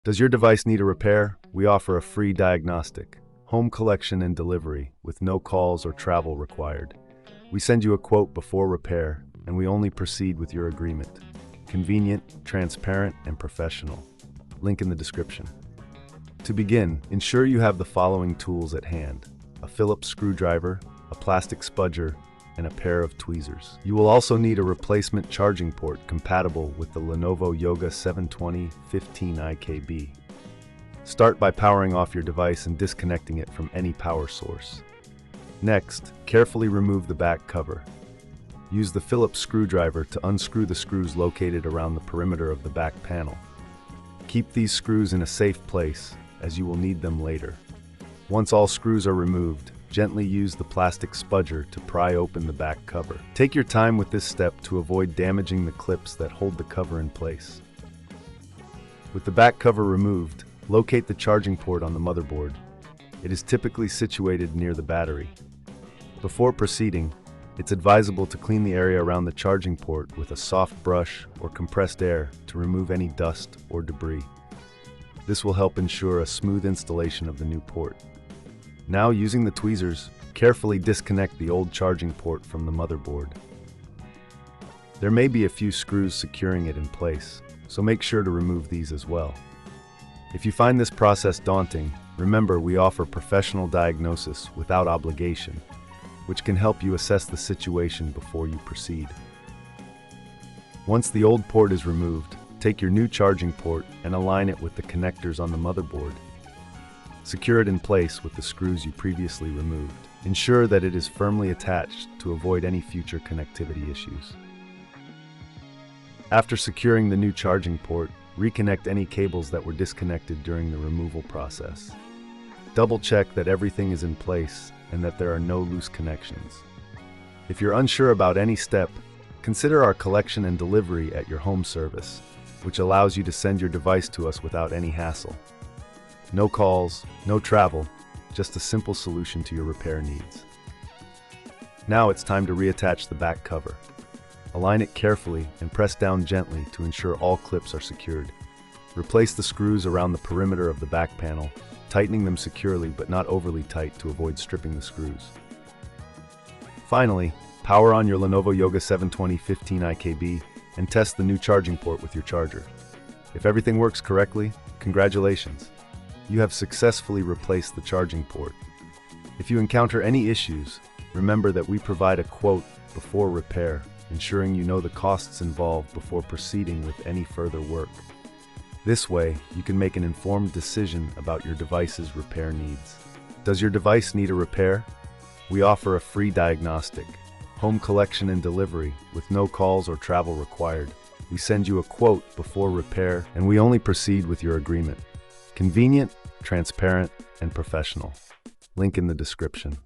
Does your device need a repair? We offer a free diagnostic, home collection and delivery with no calls or travel required. We send you a quote before repair, and we only proceed with your agreement. Convenient, transparent, and professional. Link in the description. To begin, ensure you have the following tools at hand: a Phillips screwdriver, a plastic spudger, and a pair of tweezers. You will also need a replacement charging port compatible with the Lenovo Yoga 720 15IKB. Start by powering off your device and disconnecting it from any power source. Next, carefully remove the back cover. Use the Phillips screwdriver to unscrew the screws located around the perimeter of the back panel. Keep these screws in a safe place, as you will need them later. Once all screws are removed, gently use the plastic spudger to pry open the back cover. Take your time with this step to avoid damaging the clips that hold the cover in place. With the back cover removed, locate the charging port on the motherboard. It is typically situated near the battery. Before proceeding, it's advisable to clean the area around the charging port with a soft brush or compressed air to remove any dust or debris. This will help ensure a smooth installation of the new port. Now, using the tweezers, carefully disconnect the old charging port from the motherboard. There may be a few screws securing it in place, so make sure to remove these as well. If you find this process daunting, remember we offer professional diagnosis without obligation, which can help you assess the situation before you proceed. Once the old port is removed, take your new charging port and align it with the connectors on the motherboard. Secure it in place with the screws you previously removed. Ensure that it is firmly attached to avoid any future connectivity issues. After securing the new charging port, reconnect any cables that were disconnected during the removal process. Double-check that everything is in place and that there are no loose connections. If you're unsure about any step, consider our collection and delivery at your home service, which allows you to send your device to us without any hassle. No calls, no travel, just a simple solution to your repair needs. Now it's time to reattach the back cover. Align it carefully and press down gently to ensure all clips are secured. Replace the screws around the perimeter of the back panel, tightening them securely but not overly tight to avoid stripping the screws. Finally, power on your Lenovo Yoga 720 15IKB and test the new charging port with your charger. If everything works correctly, congratulations! You have successfully replaced the charging port. If you encounter any issues, remember that we provide a quote before repair, ensuring you know the costs involved before proceeding with any further work. This way, you can make an informed decision about your device's repair needs. Does your device need a repair? We offer a free diagnostic, home collection and delivery with no calls or travel required. We send you a quote before repair, and we only proceed with your agreement. Convenient, transparent, and professional. Link in the description.